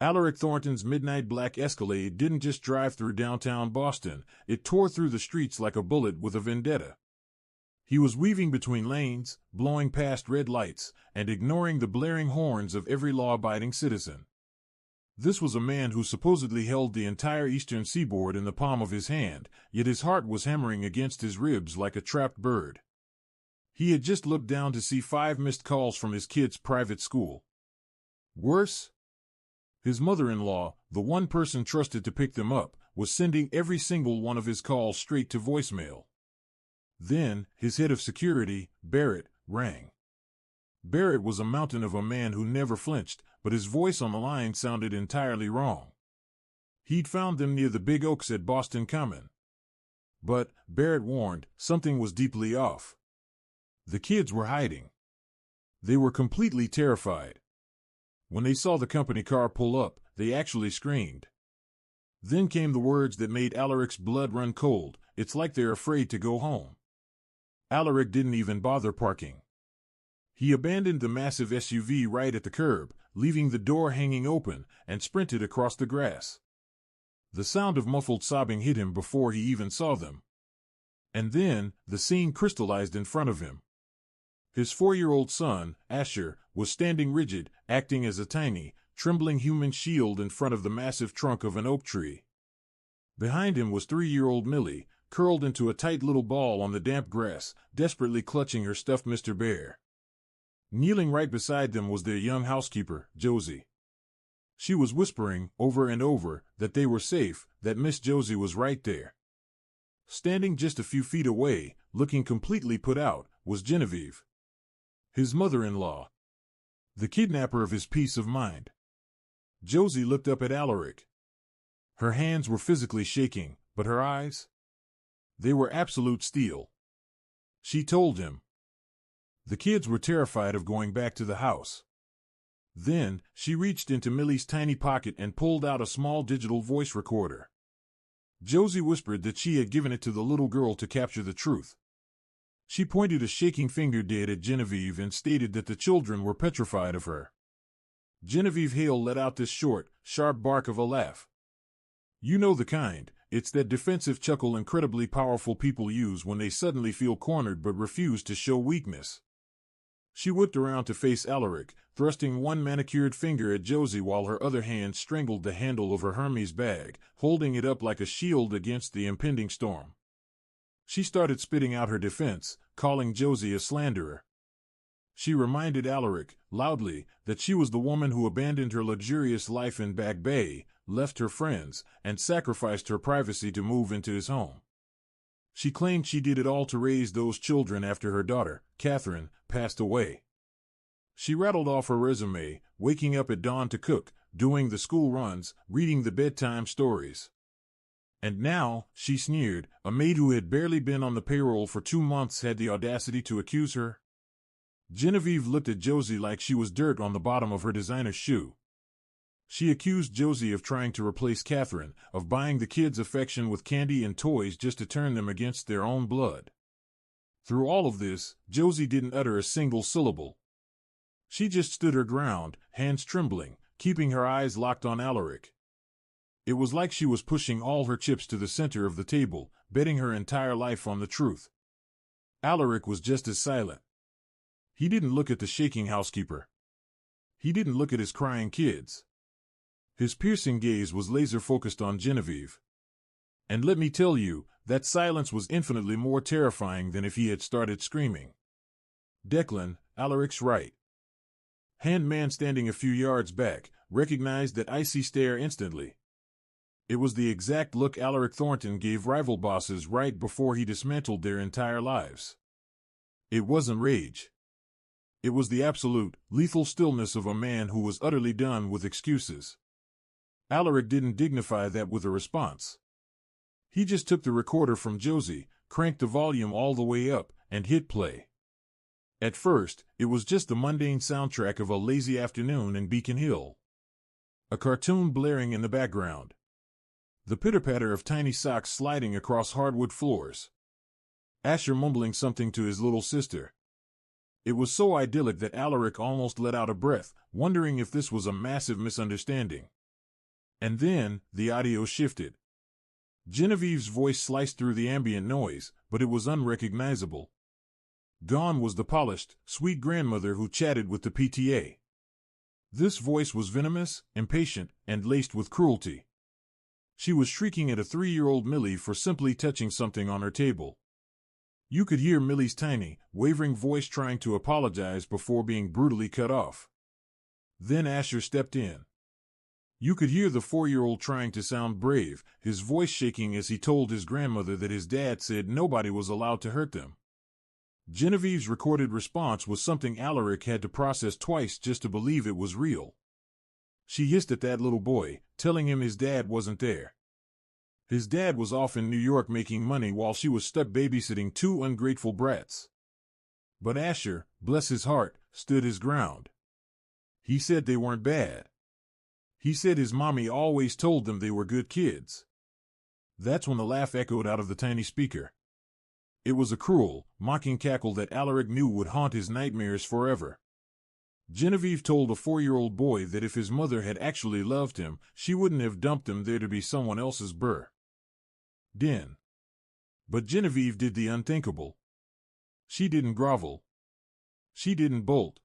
Alaric Thornton's midnight black Escalade didn't just drive through downtown Boston, it tore through the streets like a bullet with a vendetta. He was weaving between lanes, blowing past red lights, and ignoring the blaring horns of every law-abiding citizen. This was a man who supposedly held the entire eastern seaboard in the palm of his hand, yet his heart was hammering against his ribs like a trapped bird. He had just looked down to see 5 missed calls from his kids' private school. Worse? His mother-in-law, the one person trusted to pick them up, was sending every single one of his calls straight to voicemail. Then, his head of security, Barrett, rang. Barrett was a mountain of a man who never flinched, but his voice on the line sounded entirely wrong. He'd found them near the big oaks at Boston Common. But, Barrett warned, something was deeply off. The kids were hiding. They were completely terrified. When they saw the company car pull up, they actually screamed. Then came the words that made Alaric's blood run cold. It's like they're afraid to go home. Alaric didn't even bother parking. He abandoned the massive SUV right at the curb, leaving the door hanging open, and sprinted across the grass. The sound of muffled sobbing hit him before he even saw them. And then, the scene crystallized in front of him. His 4-year-old son, Asher, was standing rigid, acting as a tiny, trembling human shield in front of the massive trunk of an oak tree. Behind him was 3-year-old Millie, curled into a tight little ball on the damp grass, desperately clutching her stuffed Mr. Bear. Kneeling right beside them was their young housekeeper, Josie. She was whispering, over and over, that they were safe, that Miss Josie was right there. Standing just a few feet away, looking completely put out, was Genevieve, his mother-in-law, the kidnapper of his peace of mind. Josie looked up at Alaric. Her hands were physically shaking, but her eyes? They were absolute steel. She told him. The kids were terrified of going back to the house. Then, she reached into Millie's tiny pocket and pulled out a small digital voice recorder. Josie whispered that she had given it to the little girl to capture the truth. She pointed a shaking finger dead at Genevieve and stated that the children were petrified of her. Genevieve Hale let out this short, sharp bark of a laugh. You know the kind. It's that defensive chuckle incredibly powerful people use when they suddenly feel cornered but refuse to show weakness. She whipped around to face Alaric, thrusting one manicured finger at Josie while her other hand strangled the handle of her Hermes bag, holding it up like a shield against the impending storm. She started spitting out her defense, calling Josie a slanderer. She reminded Alaric, loudly, that she was the woman who abandoned her luxurious life in Back Bay, left her friends, and sacrificed her privacy to move into his home. She claimed she did it all to raise those children after her daughter, Catherine, passed away. She rattled off her resume, waking up at dawn to cook, doing the school runs, reading the bedtime stories. And now, she sneered, a maid who had barely been on the payroll for 2 months had the audacity to accuse her? Genevieve looked at Josie like she was dirt on the bottom of her designer shoe. She accused Josie of trying to replace Catherine, of buying the kids' affection with candy and toys just to turn them against their own blood. Through all of this, Josie didn't utter a single syllable. She just stood her ground, hands trembling, keeping her eyes locked on Alaric. It was like she was pushing all her chips to the center of the table, betting her entire life on the truth. Alaric was just as silent. He didn't look at the shaking housekeeper. He didn't look at his crying kids. His piercing gaze was laser-focused on Genevieve. And let me tell you, that silence was infinitely more terrifying than if he had started screaming. Declan, Alaric's right hand man standing a few yards back, recognized that icy stare instantly. It was the exact look Alaric Thornton gave rival bosses right before he dismantled their entire lives. It wasn't rage. It was the absolute, lethal stillness of a man who was utterly done with excuses. Alaric didn't dignify that with a response. He just took the recorder from Josie, cranked the volume all the way up, and hit play. At first, it was just the mundane soundtrack of a lazy afternoon in Beacon Hill. A cartoon blaring in the background. The pitter-patter of tiny socks sliding across hardwood floors. Asher mumbling something to his little sister. It was so idyllic that Alaric almost let out a breath, wondering if this was a massive misunderstanding. And then, the audio shifted. Genevieve's voice sliced through the ambient noise, but it was unrecognizable. Gone was the polished, sweet grandmother who chatted with the PTA. This voice was venomous, impatient, and laced with cruelty. She was shrieking at a 3-year-old Millie for simply touching something on her table. You could hear Millie's tiny, wavering voice trying to apologize before being brutally cut off. Then Asher stepped in. You could hear the 4-year-old trying to sound brave, his voice shaking as he told his grandmother that his dad said nobody was allowed to hurt them. Genevieve's recorded response was something Alaric had to process twice just to believe it was real. She hissed at that little boy, telling him his dad wasn't there. His dad was off in New York making money while she was stuck babysitting 2 ungrateful brats. But Asher, bless his heart, stood his ground. He said they weren't bad. He said his mommy always told them they were good kids. That's when the laugh echoed out of the tiny speaker. It was a cruel, mocking cackle that Alaric knew would haunt his nightmares forever. Genevieve told a 4-year-old boy that if his mother had actually loved him, she wouldn't have dumped him there to be someone else's burr. Den. But Genevieve did the unthinkable. She didn't grovel. She didn't bolt.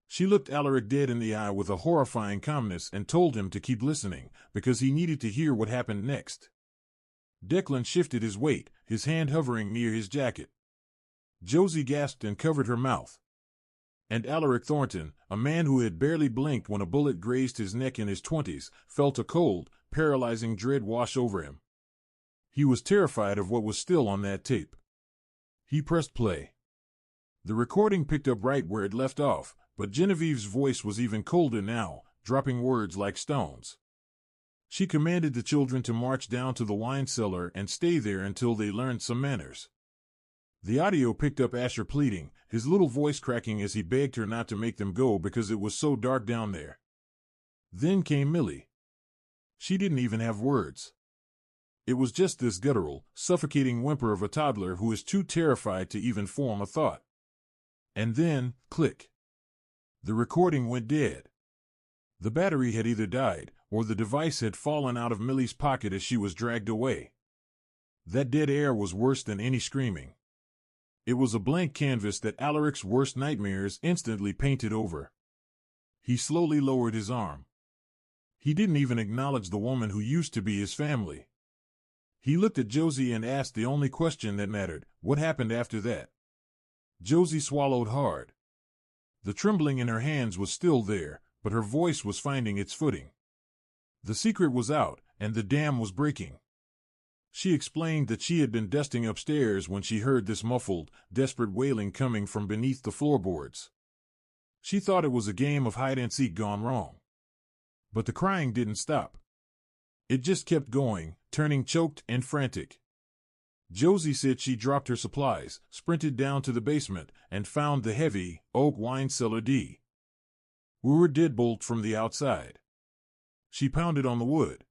She looked Alaric dead in the eye with a horrifying calmness and told him to keep listening, because he needed to hear what happened next. Declan shifted his weight, his hand hovering near his jacket. Josie gasped and covered her mouth. And Alaric Thornton, a man who had barely blinked when a bullet grazed his neck in his 20s, felt a cold, paralyzing dread wash over him. He was terrified of what was still on that tape. He pressed play. The recording picked up right where it left off, but Genevieve's voice was even colder now, dropping words like stones. She commanded the children to march down to the wine cellar and stay there until they learned some manners. The audio picked up Asher pleading, his little voice cracking as he begged her not to make them go because it was so dark down there. Then came Millie. She didn't even have words. It was just this guttural, suffocating whimper of a toddler who is too terrified to even form a thought. And then, click. The recording went dead. The battery had either died, or the device had fallen out of Millie's pocket as she was dragged away. That dead air was worse than any screaming. It was a blank canvas that Alaric's worst nightmares instantly painted over. He slowly lowered his arm. He didn't even acknowledge the woman who used to be his family. He looked at Josie and asked the only question that mattered, what happened after that? Josie swallowed hard. The trembling in her hands was still there, but her voice was finding its footing. The secret was out, and the dam was breaking. She explained that she had been dusting upstairs when she heard this muffled, desperate wailing coming from beneath the floorboards. She thought it was a game of hide-and-seek gone wrong. But the crying didn't stop. It just kept going, turning choked and frantic. Josie said she dropped her supplies, sprinted down to the basement, and found the heavy, oak wine cellar D. We were deadbolt from the outside. She pounded on the wood.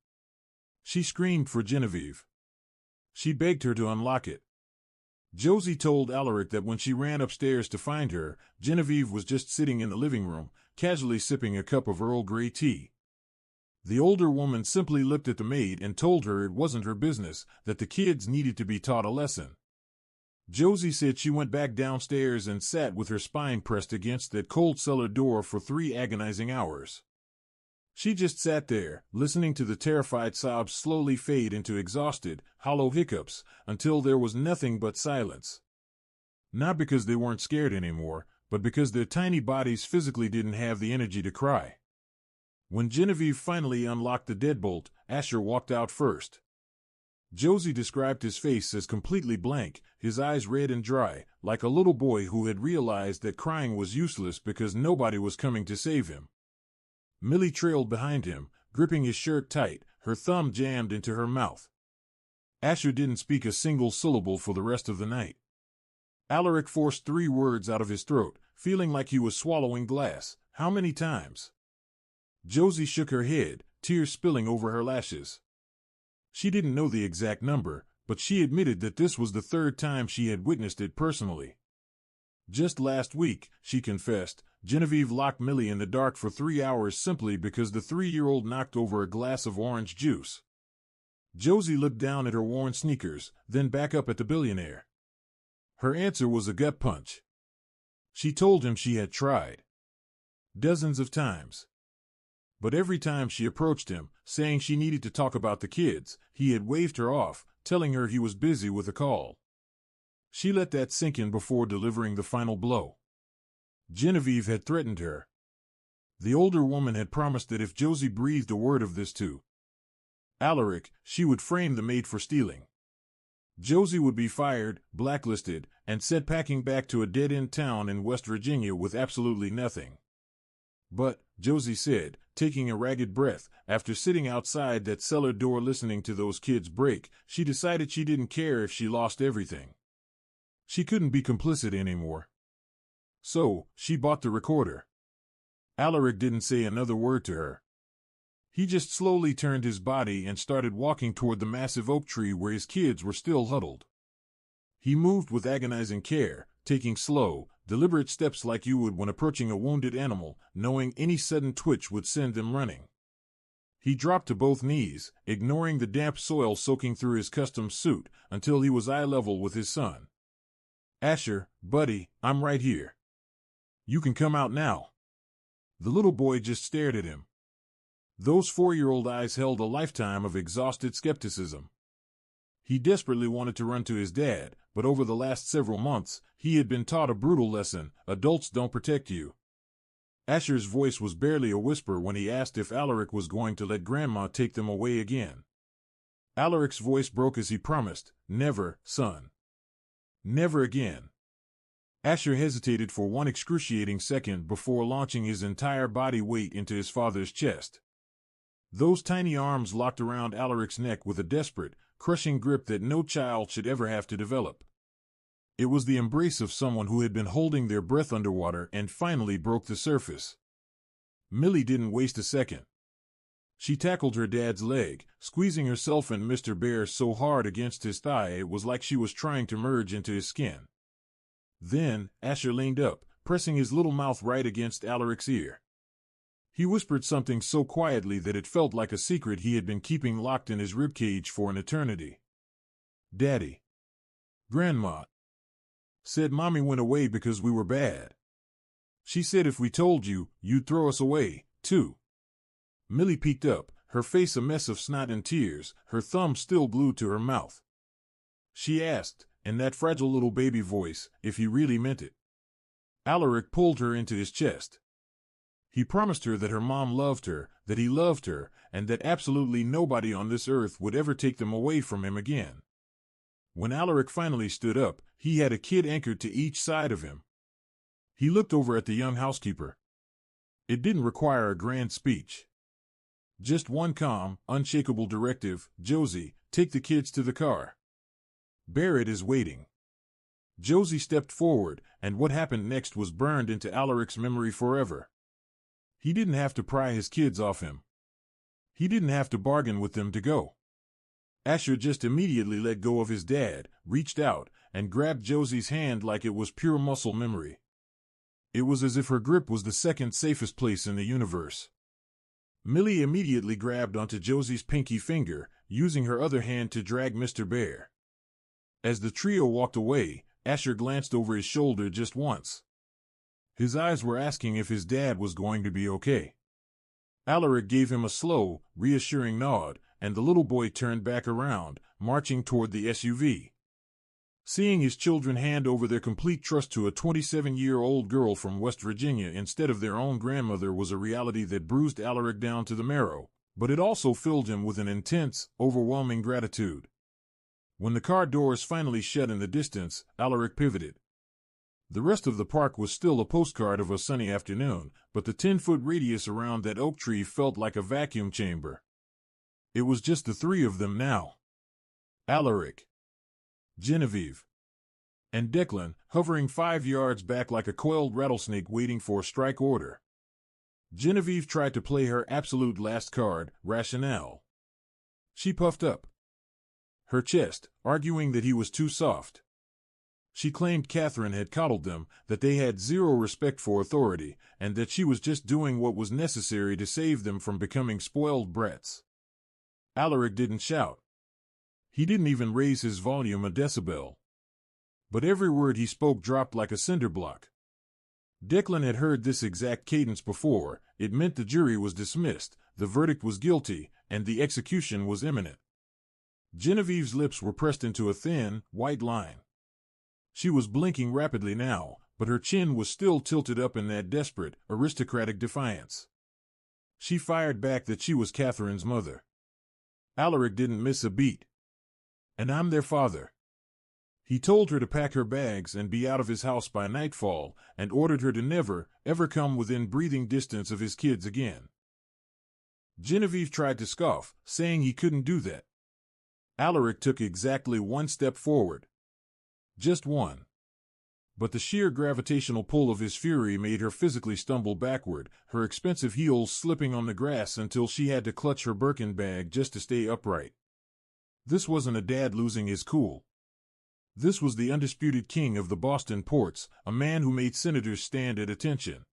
She screamed for Genevieve. She begged her to unlock it. Josie told Alaric that when she ran upstairs to find her, Genevieve was just sitting in the living room, casually sipping a cup of Earl Grey tea. The older woman simply looked at the maid and told her it wasn't her business, that the kids needed to be taught a lesson. Josie said she went back downstairs and sat with her spine pressed against that cold cellar door for 3 agonizing hours. She just sat there, listening to the terrified sobs slowly fade into exhausted, hollow hiccups, until there was nothing but silence. Not because they weren't scared anymore, but because their tiny bodies physically didn't have the energy to cry. When Genevieve finally unlocked the deadbolt, Asher walked out first. Josie described his face as completely blank, his eyes red and dry, like a little boy who had realized that crying was useless because nobody was coming to save him. Millie trailed behind him, gripping his shirt tight, her thumb jammed into her mouth. Asher didn't speak a single syllable for the rest of the night. Alaric forced 3 words out of his throat, feeling like he was swallowing glass. How many times? Josie shook her head, tears spilling over her lashes. She didn't know the exact number, but she admitted that this was the 3rd time she had witnessed it personally. Just last week, she confessed, Genevieve locked Millie in the dark for 3 hours simply because the 3-year-old knocked over a glass of orange juice. Josie looked down at her worn sneakers, then back up at the billionaire. Her answer was a gut punch. She told him she had tried. Dozens of times. But every time she approached him, saying she needed to talk about the kids, he had waved her off, telling her he was busy with a call. She let that sink in before delivering the final blow. Genevieve had threatened her. The older woman had promised that if Josie breathed a word of this to Alaric, she would frame the maid for stealing. Josie would be fired, blacklisted, and sent packing back to a dead-end town in West Virginia with absolutely nothing. But, Josie said, taking a ragged breath, after sitting outside that cellar door listening to those kids break, she decided she didn't care if she lost everything. She couldn't be complicit anymore. So, she bought the recorder. Alaric didn't say another word to her. He just slowly turned his body and started walking toward the massive oak tree where his kids were still huddled. He moved with agonizing care, taking slow, deliberate steps like you would when approaching a wounded animal, knowing any sudden twitch would send them running. He dropped to both knees, ignoring the damp soil soaking through his custom suit, until he was eye level with his son. "Asher, buddy, I'm right here. You can come out now." The little boy just stared at him. Those 4-year-old eyes held a lifetime of exhausted skepticism. He desperately wanted to run to his dad, but over the last several months, he had been taught a brutal lesson: adults don't protect you. Asher's voice was barely a whisper when he asked if Alaric was going to let Grandma take them away again. Alaric's voice broke as he promised, "Never, son. Never again." Asher hesitated for one excruciating second before launching his entire body weight into his father's chest. Those tiny arms locked around Alaric's neck with a desperate, crushing grip that no child should ever have to develop. It was the embrace of someone who had been holding their breath underwater and finally broke the surface. Millie didn't waste a second. She tackled her dad's leg, squeezing herself and Mr. Bear so hard against his thigh it was like she was trying to merge into his skin. Then, Asher leaned up, pressing his little mouth right against Alaric's ear. He whispered something so quietly that it felt like a secret he had been keeping locked in his ribcage for an eternity. "Daddy. Grandma said Mommy went away because we were bad. She said if we told you, you'd throw us away, too." Millie peeked up, her face a mess of snot and tears, her thumb still glued to her mouth. She asked, in that fragile little baby voice, if he really meant it. Alaric pulled her into his chest. He promised her that her mom loved her, that he loved her, and that absolutely nobody on this earth would ever take them away from him again. When Alaric finally stood up, he had a kid anchored to each side of him. He looked over at the young housekeeper. It didn't require a grand speech. Just one calm, unshakable directive: "Josie, take the kids to the car. Barrett is waiting." Josie stepped forward, and what happened next was burned into Alaric's memory forever. He didn't have to pry his kids off him. He didn't have to bargain with them to go. Asher just immediately let go of his dad, reached out, and grabbed Josie's hand like it was pure muscle memory. It was as if her grip was the second safest place in the universe. Millie immediately grabbed onto Josie's pinky finger, using her other hand to drag Mr. Bear. As the trio walked away, Asher glanced over his shoulder just once. His eyes were asking if his dad was going to be okay. Alaric gave him a slow, reassuring nod, and the little boy turned back around, marching toward the SUV. Seeing his children hand over their complete trust to a 27-year-old girl from West Virginia instead of their own grandmother was a reality that bruised Alaric down to the marrow, but it also filled him with an intense, overwhelming gratitude. When the car doors finally shut in the distance, Alaric pivoted. The rest of the park was still a postcard of a sunny afternoon, but the 10-foot radius around that oak tree felt like a vacuum chamber. It was just the three of them now. Alaric, Genevieve, and Declan, hovering 5 yards back like a coiled rattlesnake waiting for a strike order. Genevieve tried to play her absolute last card, rationale. She puffed up her chest, arguing that he was too soft. She claimed Catherine had coddled them, that they had zero respect for authority, and that she was just doing what was necessary to save them from becoming spoiled brats. Alaric didn't shout. He didn't even raise his volume a decibel. But every word he spoke dropped like a cinder block. Declan had heard this exact cadence before. It meant the jury was dismissed, the verdict was guilty, and the execution was imminent. Genevieve's lips were pressed into a thin, white line. She was blinking rapidly now, but her chin was still tilted up in that desperate, aristocratic defiance. She fired back that she was Catherine's mother. Alaric didn't miss a beat. "And I'm their father." He told her to pack her bags and be out of his house by nightfall, and ordered her to never, ever come within breathing distance of his kids again. Genevieve tried to scoff, saying he couldn't do that. Alaric took exactly one step forward. Just one. But the sheer gravitational pull of his fury made her physically stumble backward, her expensive heels slipping on the grass until she had to clutch her Birkin bag just to stay upright. This wasn't a dad losing his cool. This was the undisputed king of the Boston ports, a man who made senators stand at attention.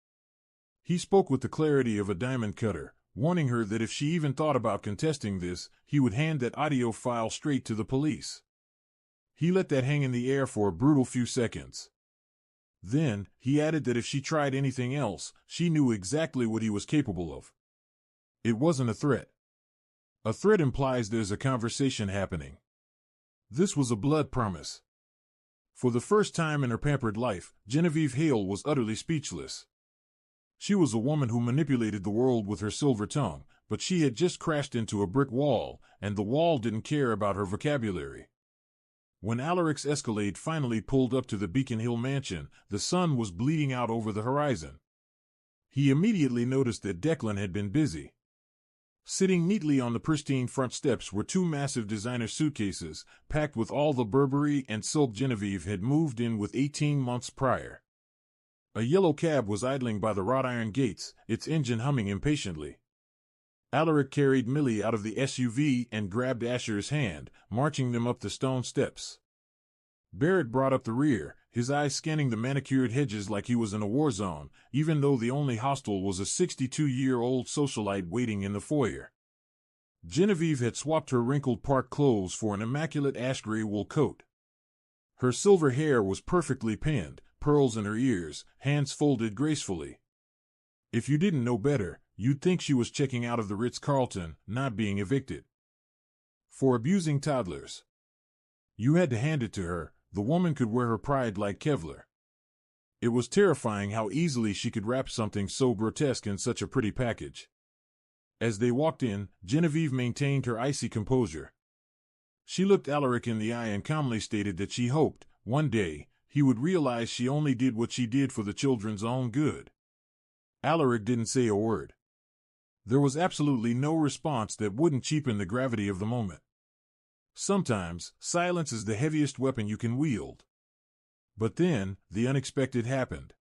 He spoke with the clarity of a diamond cutter, warning her that if she even thought about contesting this, he would hand that audio file straight to the police. He let that hang in the air for a brutal few seconds. Then, he added that if she tried anything else, she knew exactly what he was capable of. It wasn't a threat. A threat implies there's a conversation happening. This was a blood promise. For the first time in her pampered life, Genevieve Hale was utterly speechless. She was a woman who manipulated the world with her silver tongue, but she had just crashed into a brick wall, and the wall didn't care about her vocabulary. When Alaric's Escalade finally pulled up to the Beacon Hill mansion, the sun was bleeding out over the horizon. He immediately noticed that Declan had been busy. Sitting neatly on the pristine front steps were two massive designer suitcases, packed with all the Burberry and silk Genevieve had moved in with 18 months prior. A yellow cab was idling by the wrought iron gates, its engine humming impatiently. Alaric carried Millie out of the SUV and grabbed Asher's hand, marching them up the stone steps. Barrett brought up the rear, his eyes scanning the manicured hedges like he was in a war zone, even though the only hostile was a 62-year-old socialite waiting in the foyer. Genevieve had swapped her wrinkled park clothes for an immaculate ash gray wool coat. Her silver hair was perfectly pinned, pearls in her ears, hands folded gracefully. If you didn't know better, you'd think she was checking out of the Ritz-Carlton, not being evicted. For abusing toddlers. You had to hand it to her, the woman could wear her pride like Kevlar. It was terrifying how easily she could wrap something so grotesque in such a pretty package. As they walked in, Genevieve maintained her icy composure. She looked Alaric in the eye and calmly stated that she hoped, one day, he would realize she only did what she did for the children's own good. Alaric didn't say a word. There was absolutely no response that wouldn't cheapen the gravity of the moment. Sometimes, silence is the heaviest weapon you can wield. But then, the unexpected happened.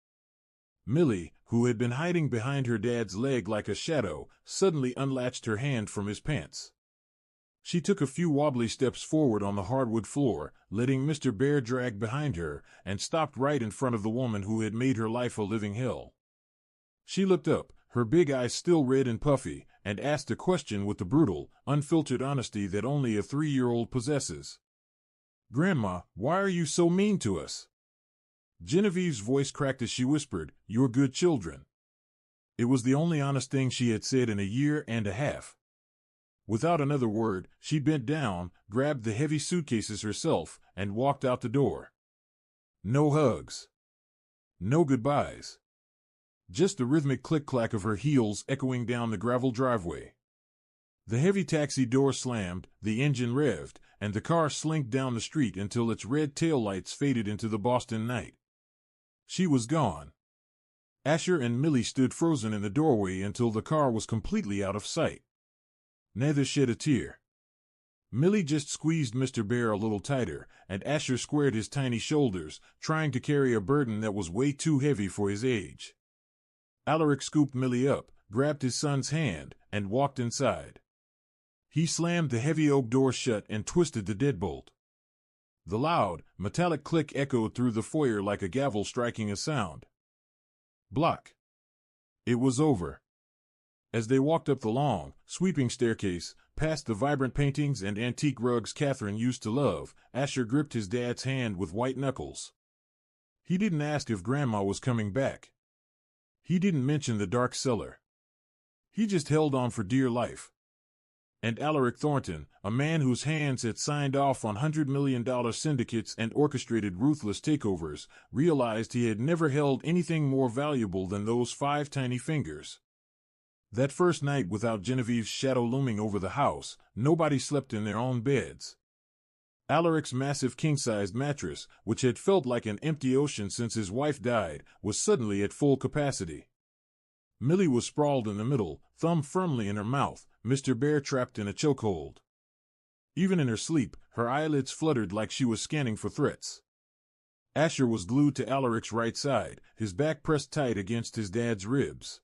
Millie, who had been hiding behind her dad's leg like a shadow, suddenly unlatched her hand from his pants. She took a few wobbly steps forward on the hardwood floor, letting Mr. Bear drag behind her, and stopped right in front of the woman who had made her life a living hell. She looked up, her big eyes still red and puffy, and asked a question with the brutal, unfiltered honesty that only a 3-year-old possesses. "Grandma, why are you so mean to us?" Genevieve's voice cracked as she whispered, "You're good children." It was the only honest thing she had said in a year and a half. Without another word, she bent down, grabbed the heavy suitcases herself, and walked out the door. No hugs. No goodbyes. Just the rhythmic click-clack of her heels echoing down the gravel driveway. The heavy taxi door slammed, the engine revved, and the car slinked down the street until its red taillights faded into the Boston night. She was gone. Asher and Millie stood frozen in the doorway until the car was completely out of sight. Neither shed a tear. Millie just squeezed Mr. Bear a little tighter, and Asher squared his tiny shoulders, trying to carry a burden that was way too heavy for his age. Alaric scooped Millie up, grabbed his son's hand, and walked inside. He slammed the heavy oak door shut and twisted the deadbolt. The loud, metallic click echoed through the foyer like a gavel striking a sound. Block. It was over. As they walked up the long, sweeping staircase, past the vibrant paintings and antique rugs Catherine used to love, Asher gripped his dad's hand with white knuckles. He didn't ask if Grandma was coming back. He didn't mention the dark cellar. He just held on for dear life. And Alaric Thornton, a man whose hands had signed off on $100 million syndicates and orchestrated ruthless takeovers, realized he had never held anything more valuable than those 5 tiny fingers. That first night, without Genevieve's shadow looming over the house, nobody slept in their own beds. Alaric's massive king-sized mattress, which had felt like an empty ocean since his wife died, was suddenly at full capacity. Millie was sprawled in the middle, thumb firmly in her mouth, Mr. Bear trapped in a chokehold. Even in her sleep, her eyelids fluttered like she was scanning for threats. Asher was glued to Alaric's right side, his back pressed tight against his dad's ribs.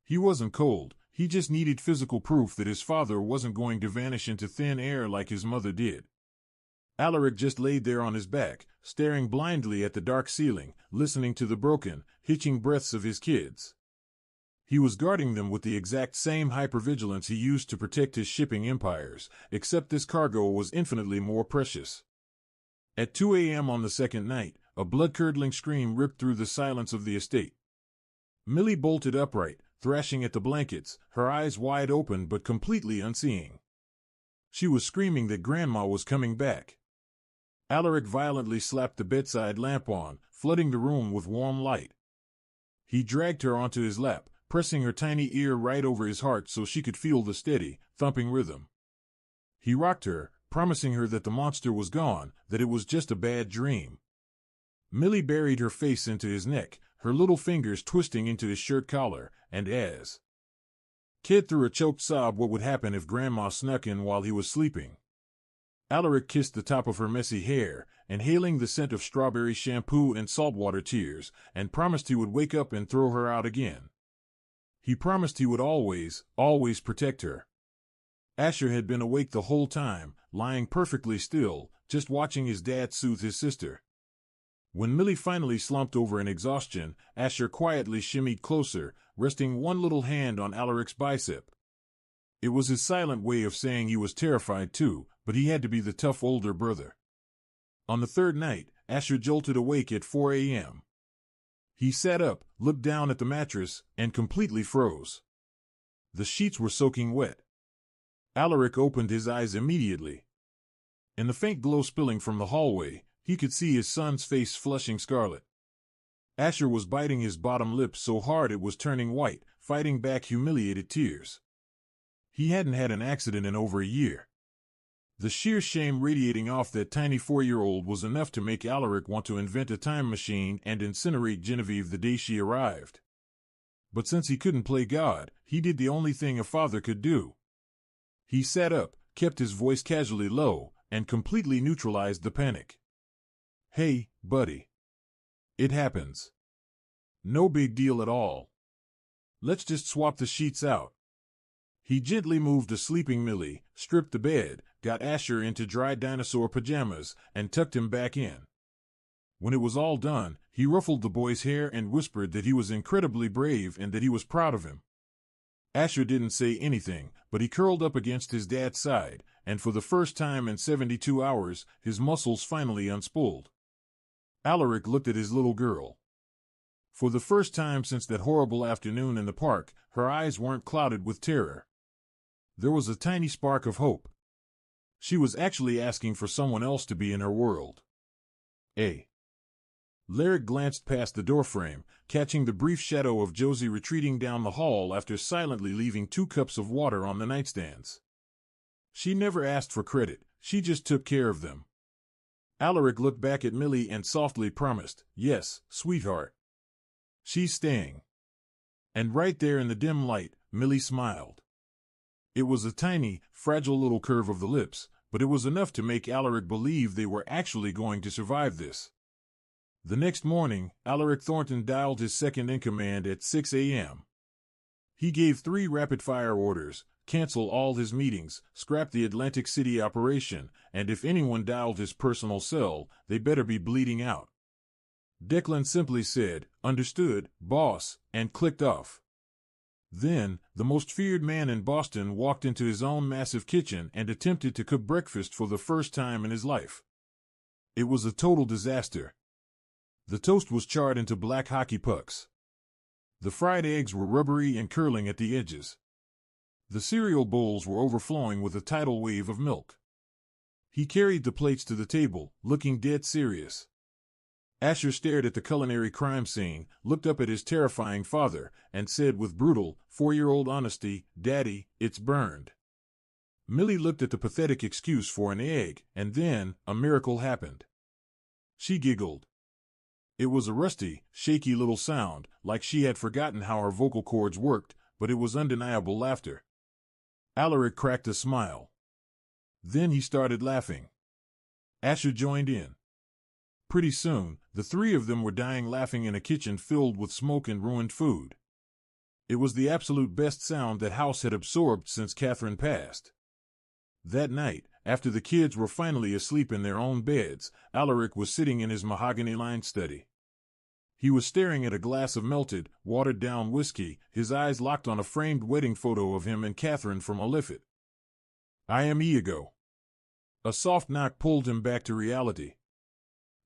He wasn't cold, he just needed physical proof that his father wasn't going to vanish into thin air like his mother did. Alaric just laid there on his back, staring blindly at the dark ceiling, listening to the broken, hitching breaths of his kids. He was guarding them with the exact same hypervigilance he used to protect his shipping empires, except this cargo was infinitely more precious. At 2 a.m. on the second night, a blood-curdling scream ripped through the silence of the estate. Millie bolted upright, thrashing at the blankets, her eyes wide open but completely unseeing. She was screaming that Grandma was coming back. Alaric violently slapped the bedside lamp on, flooding the room with warm light. He dragged her onto his lap, pressing her tiny ear right over his heart so she could feel the steady, thumping rhythm. He rocked her, promising her that the monster was gone, that it was just a bad dream. Millie buried her face into his neck, her little fingers twisting into his shirt collar, and as Kid threw a choked sob what would happen if Grandma snuck in while he was sleeping. Alaric kissed the top of her messy hair, inhaling the scent of strawberry shampoo and saltwater tears, and promised he would wake up and throw her out again. He promised he would always, always protect her. Asher had been awake the whole time, lying perfectly still, just watching his dad soothe his sister. When Millie finally slumped over in exhaustion, Asher quietly shimmied closer, resting one little hand on Alaric's bicep. It was his silent way of saying he was terrified too, but he had to be the tough older brother. On the third night, Asher jolted awake at 4 a.m. He sat up, looked down at the mattress, and completely froze. The sheets were soaking wet. Alaric opened his eyes immediately. In the faint glow spilling from the hallway, he could see his son's face flushing scarlet. Asher was biting his bottom lip so hard it was turning white, fighting back humiliated tears. He hadn't had an accident in over a year. The sheer shame radiating off that tiny 4-year-old was enough to make Alaric want to invent a time machine and incinerate Genevieve the day she arrived. But since he couldn't play God, he did the only thing a father could do. He sat up, kept his voice casually low, and completely neutralized the panic. "Hey, buddy. It happens. No big deal at all. Let's just swap the sheets out." He gently moved a sleeping Millie, stripped the bed, got Asher into dry dinosaur pajamas, and tucked him back in. When it was all done, he ruffled the boy's hair and whispered that he was incredibly brave and that he was proud of him. Asher didn't say anything, but he curled up against his dad's side, and for the first time in 72 hours, his muscles finally unspooled. Alaric looked at his little girl. For the first time since that horrible afternoon in the park, her eyes weren't clouded with terror. There was a tiny spark of hope. She was actually asking for someone else to be in her world. Alaric glanced past the doorframe, catching the brief shadow of Josie retreating down the hall after silently leaving 2 cups of water on the nightstands. She never asked for credit, she just took care of them. Alaric looked back at Millie and softly promised, "Yes, sweetheart. She's staying." And right there in the dim light, Millie smiled. It was a tiny, fragile little curve of the lips, but it was enough to make Alaric believe they were actually going to survive this. The next morning, Alaric Thornton dialed his second-in-command at 6 a.m. He gave 3 rapid-fire orders, cancel all his meetings, scrap the Atlantic City operation, and if anyone dialed his personal cell, they better be bleeding out. Declan simply said, "Understood, boss," and clicked off. Then, the most feared man in Boston walked into his own massive kitchen and attempted to cook breakfast for the first time in his life. It was a total disaster. The toast was charred into black hockey pucks. The fried eggs were rubbery and curling at the edges. The cereal bowls were overflowing with a tidal wave of milk. He carried the plates to the table, looking dead serious. Asher stared at the culinary crime scene, looked up at his terrifying father, and said with brutal, 4-year-old honesty, "Daddy, it's burned." Millie looked at the pathetic excuse for an egg, and then a miracle happened. She giggled. It was a rusty, shaky little sound, like she had forgotten how her vocal cords worked, but it was undeniable laughter. Alaric cracked a smile. Then he started laughing. Asher joined in. Pretty soon, the three of them were dying laughing in a kitchen filled with smoke and ruined food. It was the absolute best sound that house had absorbed since Catherine passed. That night, after the kids were finally asleep in their own beds, Alaric was sitting in his mahogany-lined study. He was staring at a glass of melted, watered-down whiskey, his eyes locked on a framed wedding photo of him and Catherine from Olifit. "I am Iago." A soft knock pulled him back to reality.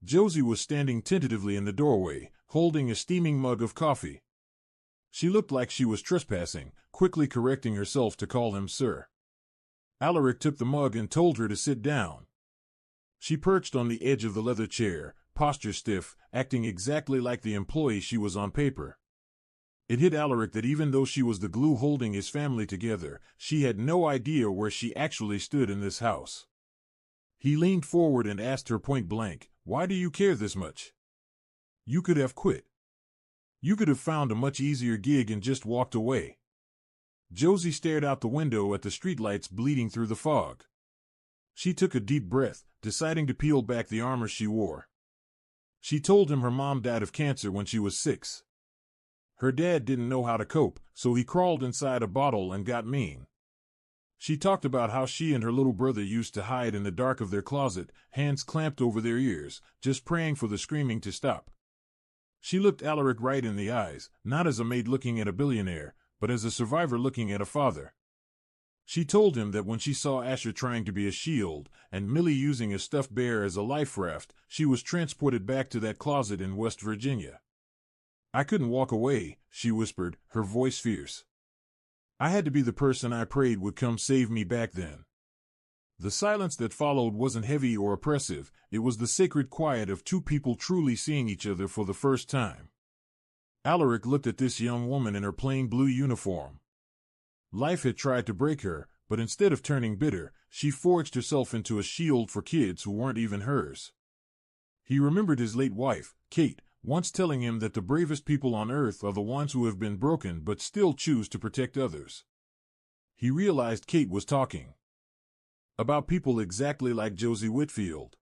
Josie was standing tentatively in the doorway, holding a steaming mug of coffee. She looked like she was trespassing, quickly correcting herself to call him sir. Alaric took the mug and told her to sit down. She perched on the edge of the leather chair, posture stiff, acting exactly like the employee she was on paper. It hit Alaric that even though she was the glue holding his family together, she had no idea where she actually stood in this house. He leaned forward and asked her point blank, "Why do you care this much? You could have quit. You could have found a much easier gig and just walked away." Josie stared out the window at the streetlights bleeding through the fog. She took a deep breath, deciding to peel back the armor she wore. She told him her mom died of cancer when she was 6. Her dad didn't know how to cope, so he crawled inside a bottle and got mean. She talked about how she and her little brother used to hide in the dark of their closet, hands clamped over their ears, just praying for the screaming to stop. She looked Alaric right in the eyes, not as a maid looking at a billionaire, but as a survivor looking at a father. She told him that when she saw Asher trying to be a shield, and Millie using a stuffed bear as a life raft, she was transported back to that closet in West Virginia. "I couldn't walk away," she whispered, her voice fierce. "I had to be the person I prayed would come save me back then." The silence that followed wasn't heavy or oppressive, it was the sacred quiet of two people truly seeing each other for the first time. Alaric looked at this young woman in her plain blue uniform. Life had tried to break her, but instead of turning bitter, she forged herself into a shield for kids who weren't even hers. He remembered his late wife, Kate, once telling him that the bravest people on earth are the ones who have been broken but still choose to protect others. He realized Kate was talking about people exactly like Josie Whitfield.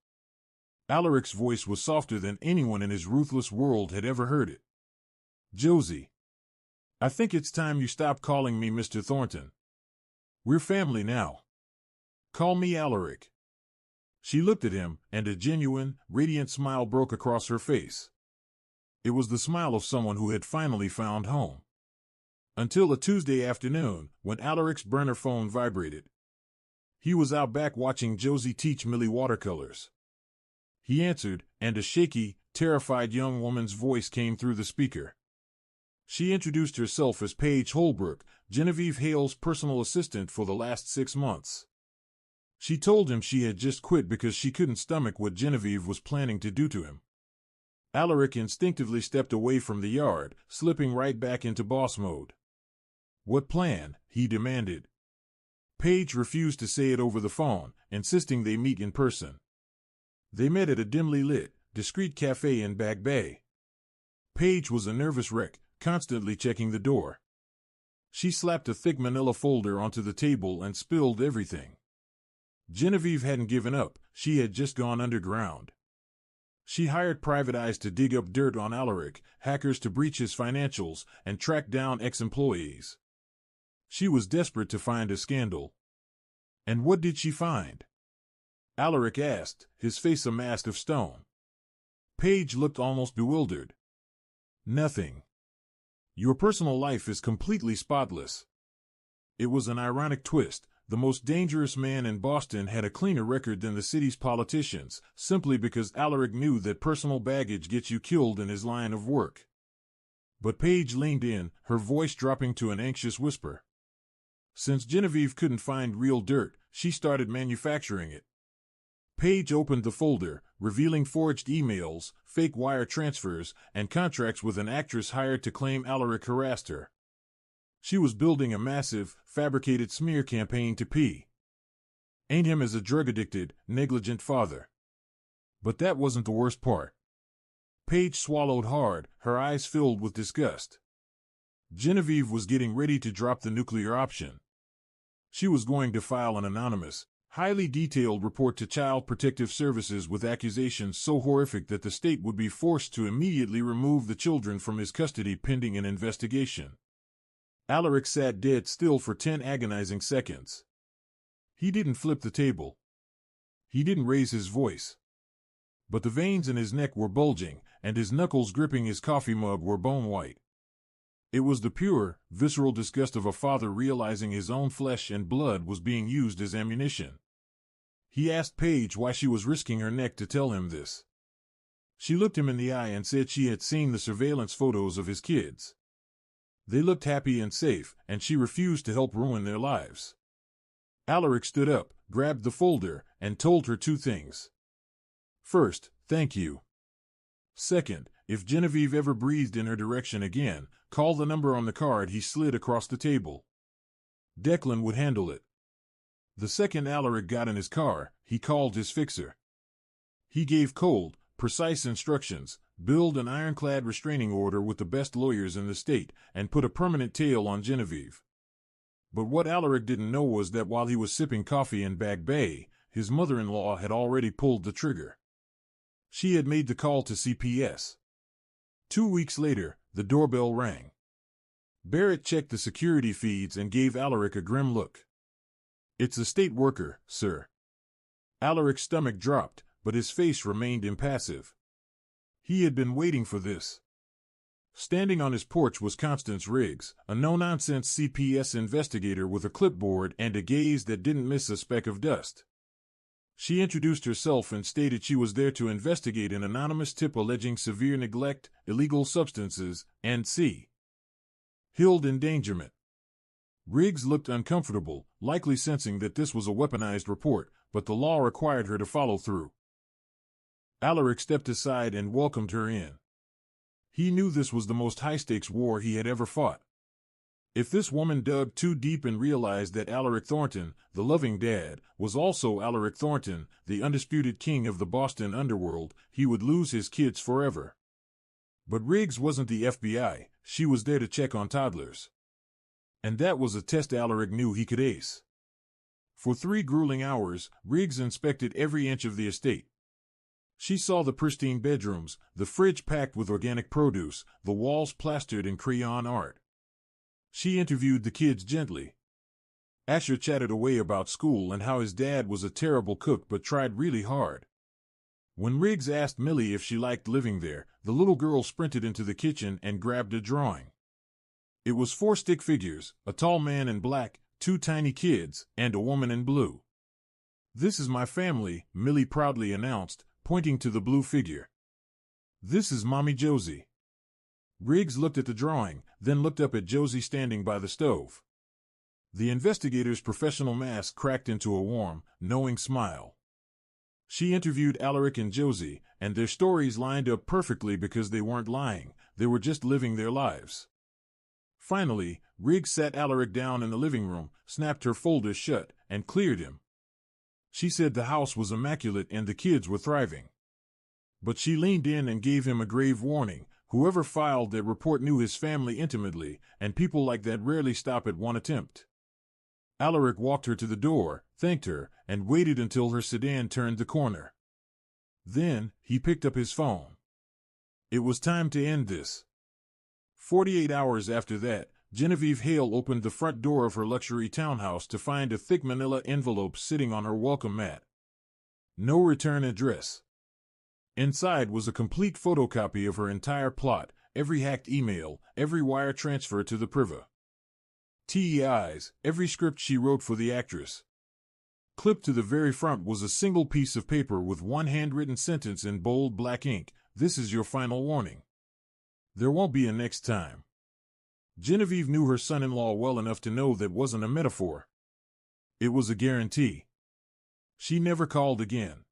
Alaric's voice was softer than anyone in his ruthless world had ever heard it. "Josie, I think it's time you stop calling me Mr. Thornton. We're family now. Call me Alaric." She looked at him, and a genuine, radiant smile broke across her face. It was the smile of someone who had finally found home. Until a Tuesday afternoon, when Alaric's burner phone vibrated. He was out back watching Josie teach Millie watercolors. He answered, and a shaky, terrified young woman's voice came through the speaker. She introduced herself as Paige Holbrook, Genevieve Hale's personal assistant for the last 6 months. She told him she had just quit because she couldn't stomach what Genevieve was planning to do to him. Alaric instinctively stepped away from the yard, slipping right back into boss mode. "What plan?" he demanded. Paige refused to say it over the phone, insisting they meet in person. They met at a dimly lit, discreet cafe in Back Bay. Paige was a nervous wreck, constantly checking the door. She slapped a thick manila folder onto the table and spilled everything. Genevieve hadn't given up, she had just gone underground. She hired private eyes to dig up dirt on Alaric, hackers to breach his financials, and track down ex-employees. She was desperate to find a scandal. And what did she find? Alaric asked, his face a mask of stone. Paige looked almost bewildered. Nothing. Your personal life is completely spotless. It was an ironic twist. The most dangerous man in Boston had a cleaner record than the city's politicians, simply because Alaric knew that personal baggage gets you killed in his line of work. But Paige leaned in, her voice dropping to an anxious whisper. Since Genevieve couldn't find real dirt, she started manufacturing it. Paige opened the folder, revealing forged emails, fake wire transfers, and contracts with an actress hired to claim Alaric harassed her. She was building a massive, fabricated smear campaign to paint him as a drug-addicted, negligent father. But that wasn't the worst part. Paige swallowed hard, her eyes filled with disgust. Genevieve was getting ready to drop the nuclear option. She was going to file an anonymous, highly detailed report to Child Protective Services with accusations so horrific that the state would be forced to immediately remove the children from his custody pending an investigation. Alaric sat dead still for 10 agonizing seconds. He didn't flip the table. He didn't raise his voice. But the veins in his neck were bulging, and his knuckles gripping his coffee mug were bone white. It was the pure, visceral disgust of a father realizing his own flesh and blood was being used as ammunition. He asked Paige why she was risking her neck to tell him this. She looked him in the eye and said she had seen the surveillance photos of his kids. They looked happy and safe, and she refused to help ruin their lives. Alaric stood up, grabbed the folder, and told her 2 things. First, thank you. Second, if Genevieve ever breathed in her direction again, call the number on the card he slid across the table. Declan would handle it. The second Alaric got in his car, he called his fixer. He gave cold, precise instructions, build an ironclad restraining order with the best lawyers in the state, and put a permanent tail on Genevieve. But what Alaric didn't know was that while he was sipping coffee in Back Bay, his mother-in-law had already pulled the trigger. She had made the call to CPS. 2 weeks later, the doorbell rang. Barrett checked the security feeds and gave Alaric a grim look. It's a state worker, sir. Alaric's stomach dropped, but his face remained impassive. He had been waiting for this. Standing on his porch was Constance Riggs, a no-nonsense CPS investigator with a clipboard and a gaze that didn't miss a speck of dust. She introduced herself and stated she was there to investigate an anonymous tip alleging severe neglect, illegal substances, and Hild endangerment. Riggs looked uncomfortable, likely sensing that this was a weaponized report, but the law required her to follow through. Alaric stepped aside and welcomed her in. He knew this was the most high-stakes war he had ever fought. If this woman dug too deep and realized that Alaric Thornton, the loving dad, was also Alaric Thornton, the undisputed king of the Boston underworld, he would lose his kids forever. But Riggs wasn't the FBI, she was there to check on toddlers. And that was a test Alaric knew he could ace. For 3 grueling hours, Riggs inspected every inch of the estate. She saw the pristine bedrooms, the fridge packed with organic produce, the walls plastered in crayon art. She interviewed the kids gently. Asher chatted away about school and how his dad was a terrible cook but tried really hard. When Riggs asked Millie if she liked living there, the little girl sprinted into the kitchen and grabbed a drawing. It was 4 stick figures, a tall man in black, 2 tiny kids, and a woman in blue. "This is my family," Millie proudly announced, pointing to the blue figure. "This is Mommy Josie." Riggs looked at the drawing, then looked up at Josie standing by the stove. The investigator's professional mask cracked into a warm, knowing smile. She interviewed Alaric and Josie, and their stories lined up perfectly because they weren't lying, they were just living their lives. Finally, Riggs sat Alaric down in the living room, snapped her folder shut, and cleared him. She said the house was immaculate and the kids were thriving. But she leaned in and gave him a grave warning. Whoever filed that report knew his family intimately, and people like that rarely stop at one attempt. Alaric walked her to the door, thanked her, and waited until her sedan turned the corner. Then, he picked up his phone. It was time to end this. 48 hours after that, Genevieve Hale opened the front door of her luxury townhouse to find a thick manila envelope sitting on her welcome mat. No return address. Inside was a complete photocopy of her entire plot, every hacked email, every wire transfer to the Priva. TEIs, every script she wrote for the actress. Clipped to the very front was a single piece of paper with one handwritten sentence in bold black ink: "This is your final warning. There won't be a next time." Genevieve knew her son-in-law well enough to know that wasn't a metaphor. It was a guarantee. She never called again.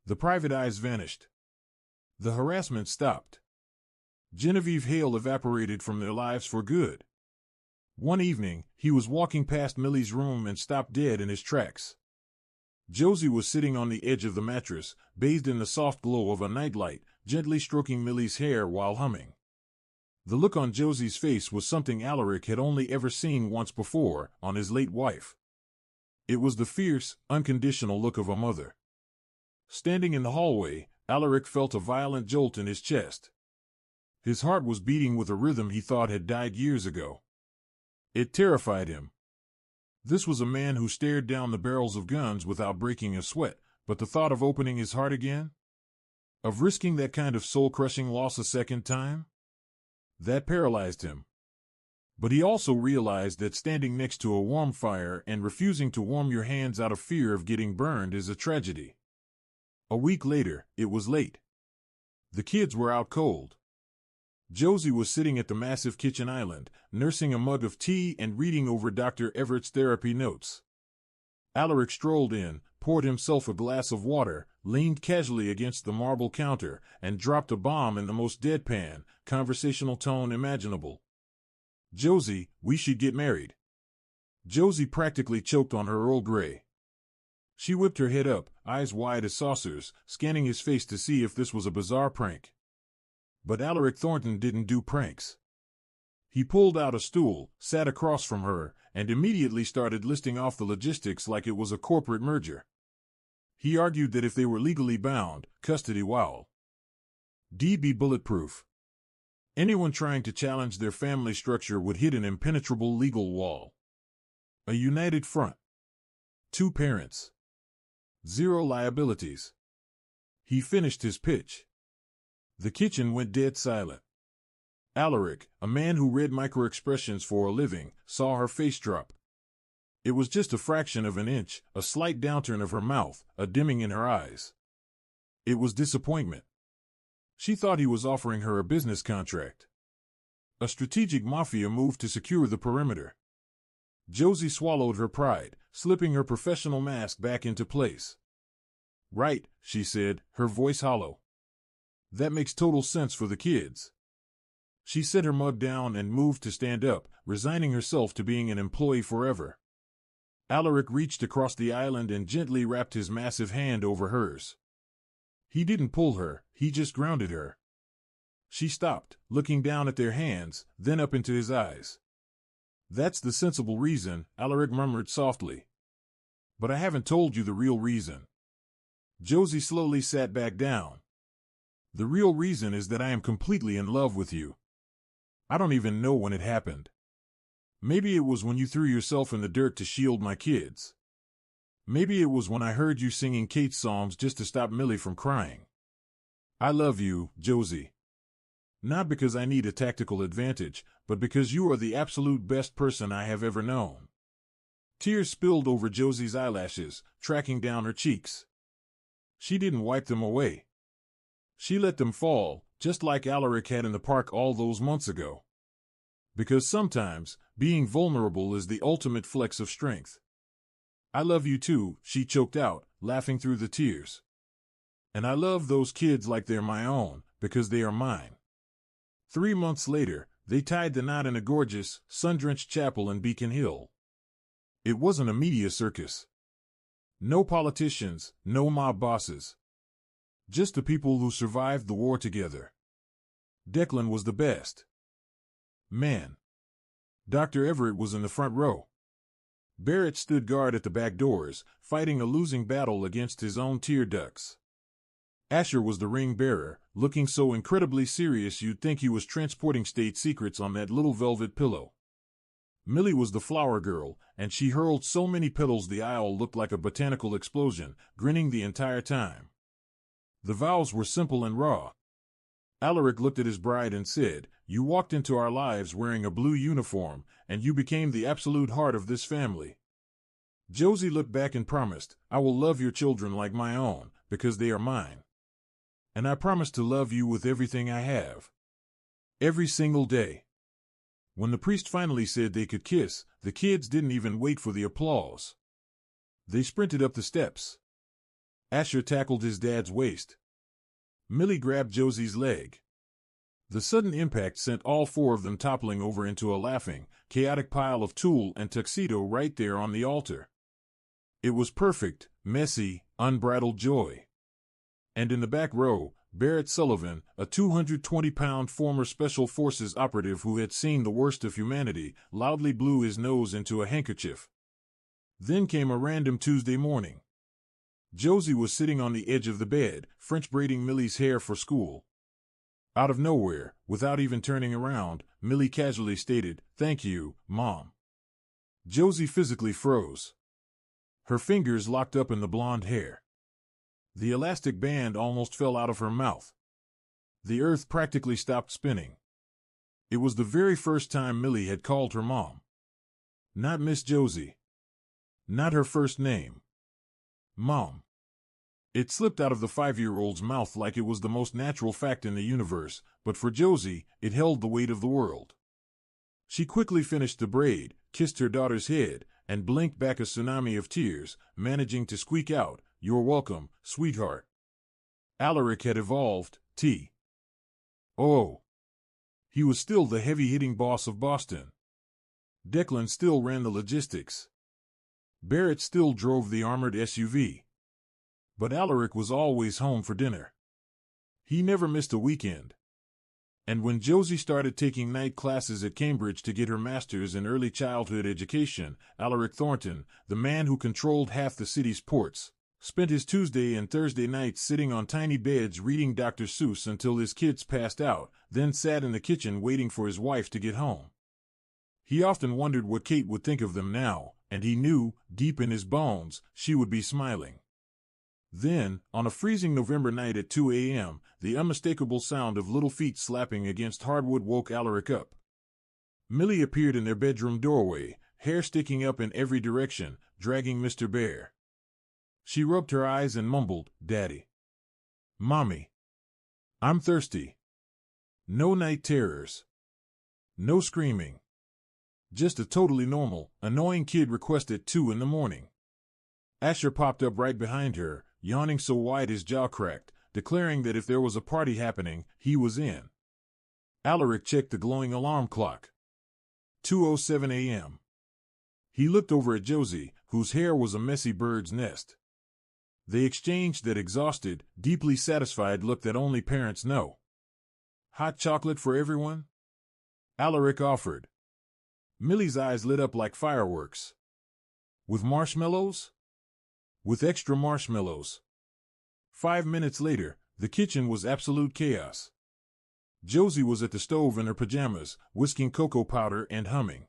The private eyes vanished. The harassment stopped. Genevieve Hale evaporated from their lives for good. One evening, he was walking past Millie's room and stopped dead in his tracks. Josie was sitting on the edge of the mattress, bathed in the soft glow of a nightlight, gently stroking Millie's hair while humming. The look on Josie's face was something Alaric had only ever seen once before, on his late wife. It was the fierce, unconditional look of a mother. Standing in the hallway, Alaric felt a violent jolt in his chest. His heart was beating with a rhythm he thought had died years ago. It terrified him. This was a man who stared down the barrels of guns without breaking a sweat, but the thought of opening his heart again? Of risking that kind of soul-crushing loss a second time? That paralyzed him. But he also realized that standing next to a warm fire and refusing to warm your hands out of fear of getting burned is a tragedy. A week later, it was late. The kids were out cold. Josie was sitting at the massive kitchen island, nursing a mug of tea and reading over Dr. Everett's therapy notes. Alaric strolled in, poured himself a glass of water, leaned casually against the marble counter, and dropped a bomb in the most deadpan, conversational tone imaginable. "Josie, we should get married." Josie practically choked on her Earl Grey. She whipped her head up, eyes wide as saucers, scanning his face to see if this was a bizarre prank. But Alaric Thornton didn't do pranks. He pulled out a stool, sat across from her, and immediately started listing off the logistics like it was a corporate merger. He argued that if they were legally bound, custody will be bulletproof. Anyone trying to challenge their family structure would hit an impenetrable legal wall. A united front. 2 parents. 0 liabilities. He finished his pitch. The kitchen went dead silent. Alaric, a man who read microexpressions for a living, saw her face drop. It was just a fraction of an inch, a slight downturn of her mouth, a dimming in her eyes. It was disappointment. She thought he was offering her a business contract. A strategic Mafia move to secure the perimeter. Josie swallowed her pride, slipping her professional mask back into place. "Right," she said, her voice hollow. "That makes total sense for the kids." She set her mug down and moved to stand up, resigning herself to being an employee forever. Alaric reached across the island and gently wrapped his massive hand over hers. He didn't pull her, he just grounded her. She stopped, looking down at their hands, then up into his eyes. "That's the sensible reason," Alaric murmured softly. "But I haven't told you the real reason." Josie slowly sat back down. "The real reason is that I am completely in love with you. I don't even know when it happened. Maybe it was when you threw yourself in the dirt to shield my kids. Maybe it was when I heard you singing Kate's songs just to stop Millie from crying. I love you, Josie. Not because I need a tactical advantage, but because you are the absolute best person I have ever known." Tears spilled over Josie's eyelashes, tracking down her cheeks. She didn't wipe them away. She let them fall, just like Alaric had in the park all those months ago. Because sometimes, being vulnerable is the ultimate flex of strength. "I love you too," she choked out, laughing through the tears. "And I love those kids like they're my own, because they are mine." 3 months later, they tied the knot in a gorgeous, sun-drenched chapel in Beacon Hill. It wasn't a media circus. No politicians, no mob bosses. Just the people who survived the war together. Declan was the best. Man. Dr. Everett was in the front row. Barrett stood guard at the back doors, fighting a losing battle against his own tear ducts. Asher was the ring bearer, looking so incredibly serious you'd think he was transporting state secrets on that little velvet pillow. Millie was the flower girl, and she hurled so many petals the aisle looked like a botanical explosion, grinning the entire time. The vows were simple and raw. Alaric looked at his bride and said, "You walked into our lives wearing a blue uniform, and you became the absolute heart of this family." Josie looked back and promised, "I will love your children like my own, because they are mine. And I promise to love you with everything I have. Every single day." When the priest finally said they could kiss, the kids didn't even wait for the applause. They sprinted up the steps. Asher tackled his dad's waist. Millie grabbed Josie's leg. The sudden impact sent all four of them toppling over into a laughing, chaotic pile of tulle and tuxedo right there on the altar. It was perfect, messy, unbridled joy. And in the back row, Barrett Sullivan, a 220-pound former Special Forces operative who had seen the worst of humanity, loudly blew his nose into a handkerchief. Then came a random Tuesday morning. Josie was sitting on the edge of the bed, French braiding Millie's hair for school. Out of nowhere, without even turning around, Millie casually stated, "Thank you, Mom." Josie physically froze. Her fingers locked up in the blonde hair. The elastic band almost fell out of her mouth. The earth practically stopped spinning. It was the very first time Millie had called her mom. Not Miss Josie. Not her first name. Mom. It slipped out of the 5-year-old's mouth like it was the most natural fact in the universe, but for Josie, it held the weight of the world. She quickly finished the braid, kissed her daughter's head, and blinked back a tsunami of tears, managing to squeak out, "You're welcome, sweetheart." Alaric had evolved, T. Oh. He was still the heavy-hitting boss of Boston. Declan still ran the logistics. Barrett still drove the armored SUV. But Alaric was always home for dinner. He never missed a weekend. And when Josie started taking night classes at Cambridge to get her master's in early childhood education, Alaric Thornton, the man who controlled half the city's ports, spent his Tuesday and Thursday nights sitting on tiny beds reading Dr. Seuss until his kids passed out, then sat in the kitchen waiting for his wife to get home. He often wondered what Kate would think of them now, and he knew, deep in his bones, she would be smiling. Then, on a freezing November night at 2 a.m., the unmistakable sound of little feet slapping against hardwood woke Alaric up. Millie appeared in their bedroom doorway, hair sticking up in every direction, dragging Mr. Bear. She rubbed her eyes and mumbled, "Daddy. Mommy. I'm thirsty." No night terrors. No screaming. Just a totally normal, annoying kid request at 2 in the morning. Asher popped up right behind her, yawning so wide his jaw cracked, declaring that if there was a party happening, he was in. Alaric checked the glowing alarm clock. 2:07 a.m. He looked over at Josie, whose hair was a messy bird's nest. They exchanged that exhausted, deeply satisfied look that only parents know. "Hot chocolate for everyone?" Alaric offered. Millie's eyes lit up like fireworks. "With marshmallows?" "With extra marshmallows." 5 minutes later, the kitchen was absolute chaos. Josie was at the stove in her pajamas, whisking cocoa powder and humming.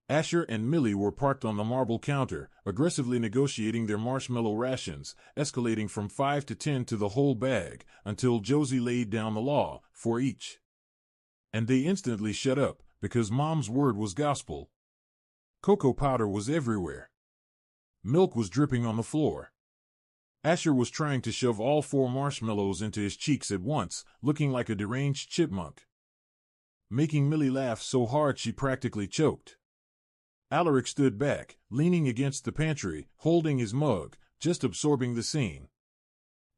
Asher and Millie were parked on the marble counter, aggressively negotiating their marshmallow rations, escalating from 5 to 10 to the whole bag, until Josie laid down the law, 4 each. And they instantly shut up, because Mom's word was gospel. Cocoa powder was everywhere. Milk was dripping on the floor. Asher was trying to shove all 4 marshmallows into his cheeks at once, looking like a deranged chipmunk, making Millie laugh so hard she practically choked. Alaric stood back, leaning against the pantry, holding his mug, just absorbing the scene.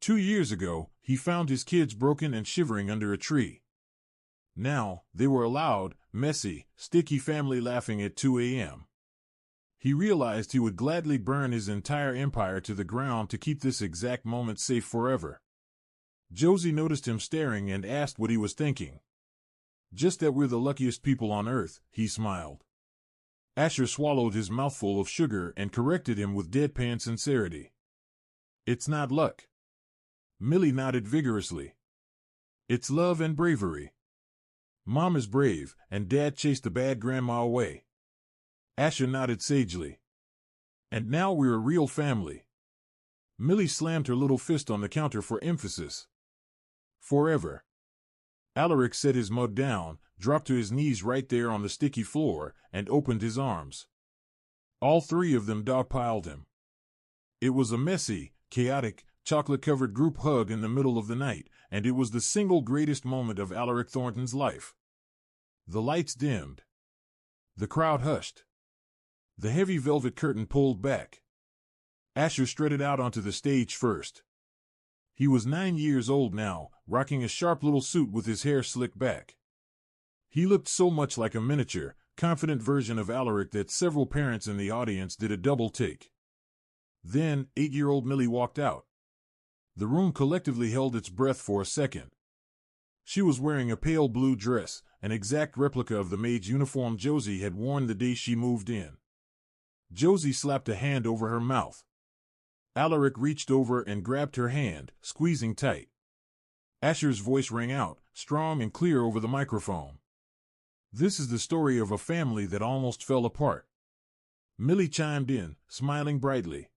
2 years ago, he found his kids broken and shivering under a tree. Now, they were a loud, messy, sticky family laughing at 2 a.m. He realized he would gladly burn his entire empire to the ground to keep this exact moment safe forever. Josie noticed him staring and asked what he was thinking. "Just that we're the luckiest people on earth," he smiled. Asher swallowed his mouthful of sugar and corrected him with deadpan sincerity. "It's not luck." Millie nodded vigorously. "It's love and bravery. Mom is brave, and Dad chased the bad grandma away. Asher nodded sagely. And now we're a real family. Millie slammed her little fist on the counter for emphasis. Forever. Alaric set his mug down, dropped to his knees right there on the sticky floor, and opened his arms. All three of them dogpiled him. It was a messy, chaotic, chocolate-covered group hug in the middle of the night, and it was the single greatest moment of Alaric Thornton's life. The lights dimmed. The crowd hushed. The heavy velvet curtain pulled back. Asher strutted out onto the stage first. He was 9 years old now, rocking a sharp little suit with his hair slicked back. He looked so much like a miniature, confident version of Alaric that several parents in the audience did a double take. Then, 8-year-old Millie walked out. The room collectively held its breath for a second. She was wearing a pale blue dress, an exact replica of the maid's uniform Josie had worn the day she moved in. Josie slapped a hand over her mouth. Alaric reached over and grabbed her hand, squeezing tight. Asher's voice rang out, strong and clear over the microphone. This is the story of a family that almost fell apart. Millie chimed in, smiling brightly.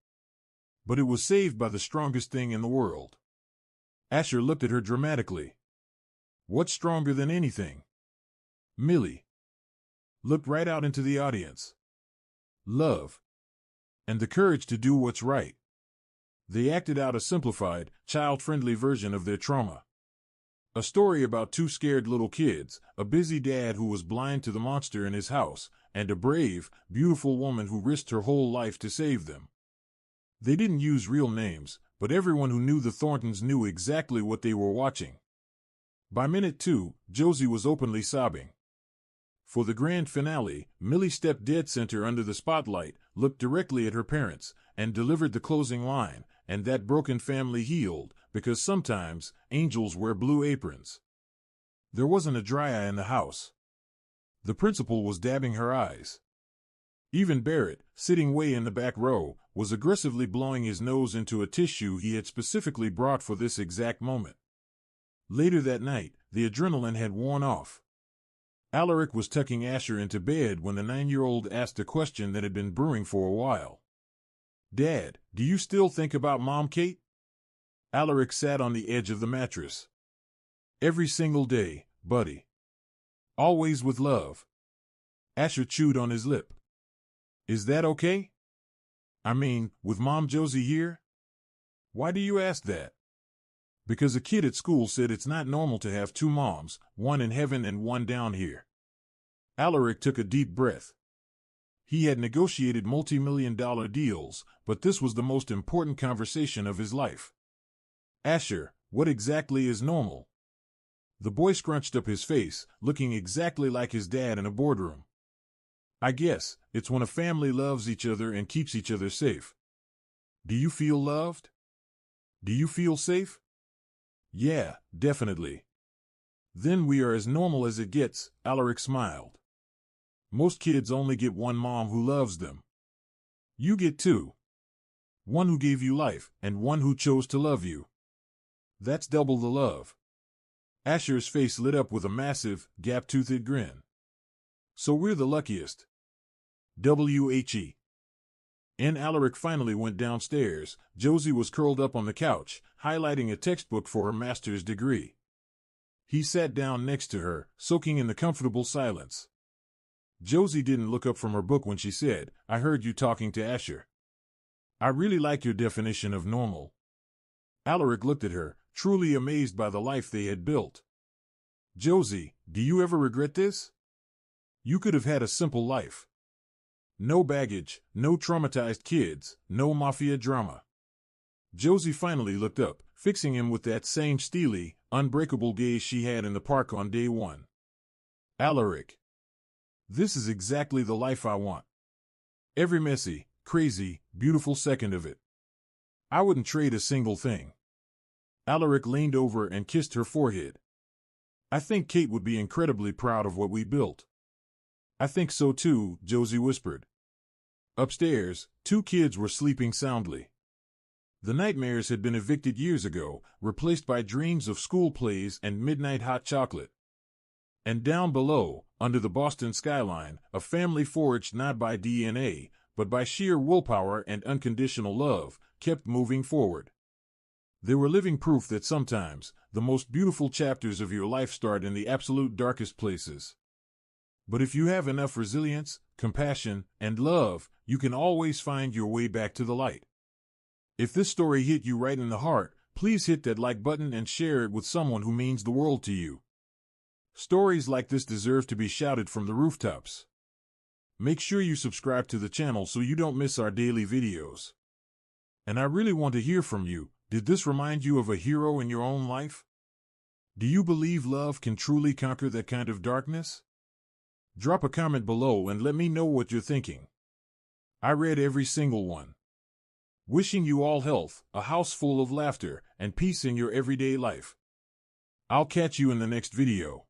But it was saved by the strongest thing in the world. Asher looked at her dramatically. What's stronger than anything? Millie looked right out into the audience. Love. And the courage to do what's right. They acted out a simplified, child-friendly version of their trauma. A story about two scared little kids, a busy dad who was blind to the monster in his house, and a brave, beautiful woman who risked her whole life to save them. They didn't use real names, but everyone who knew the Thorntons knew exactly what they were watching. By minute 2, Josie was openly sobbing. For the grand finale, Millie stepped dead center under the spotlight, looked directly at her parents, and delivered the closing line, and that broken family healed, because sometimes angels wear blue aprons. There wasn't a dry eye in the house. The principal was dabbing her eyes. Even Barrett, sitting way in the back row, was aggressively blowing his nose into a tissue he had specifically brought for this exact moment. Later that night, the adrenaline had worn off. Alaric was tucking Asher into bed when the 9-year-old asked a question that had been brewing for a while. Dad, do you still think about Mom, Kate? Alaric sat on the edge of the mattress. Every single day, buddy. Always with love. Asher chewed on his lip. Is that okay? I mean, with Mom Josie here? Why do you ask that? Because a kid at school said it's not normal to have two moms, one in heaven and one down here. Alaric took a deep breath. He had negotiated multi-million-dollar deals, but this was the most important conversation of his life. Asher, what exactly is normal? The boy scrunched up his face, looking exactly like his dad in a boardroom. I guess it's when a family loves each other and keeps each other safe. Do you feel loved? Do you feel safe? Yeah, definitely. Then we are as normal as it gets, Alaric smiled. Most kids only get one mom who loves them. You get two. One who gave you life, and one who chose to love you. That's double the love. Asher's face lit up with a massive, gap-toothed grin. So we're the luckiest. W-H-E. And Alaric finally went downstairs. Josie was curled up on the couch, highlighting a textbook for her master's degree. He sat down next to her, soaking in the comfortable silence. Josie didn't look up from her book when she said, I heard you talking to Asher. I really like your definition of normal. Alaric looked at her, truly amazed by the life they had built. Josie, do you ever regret this? You could have had a simple life. No baggage, no traumatized kids, no mafia drama. Josie finally looked up, fixing him with that same steely, unbreakable gaze she had in the park on day one. Alaric. This is exactly the life I want. Every messy, crazy, beautiful second of it. I wouldn't trade a single thing. Alaric leaned over and kissed her forehead. I think Kate would be incredibly proud of what we built. I think so too, Josie whispered. Upstairs, two kids were sleeping soundly. The nightmares had been evicted years ago, replaced by dreams of school plays and midnight hot chocolate. And down below, under the Boston skyline, a family forged not by DNA, but by sheer willpower and unconditional love, kept moving forward. They were living proof that sometimes, the most beautiful chapters of your life start in the absolute darkest places. But if you have enough resilience, compassion, and love, you can always find your way back to the light. If this story hit you right in the heart, please hit that like button and share it with someone who means the world to you. Stories like this deserve to be shouted from the rooftops. Make sure you subscribe to the channel so you don't miss our daily videos. And I really want to hear from you. Did this remind you of a hero in your own life? Do you believe love can truly conquer that kind of darkness? Drop a comment below and let me know what you're thinking. I read every single one. Wishing you all health, a house full of laughter, and peace in your everyday life. I'll catch you in the next video.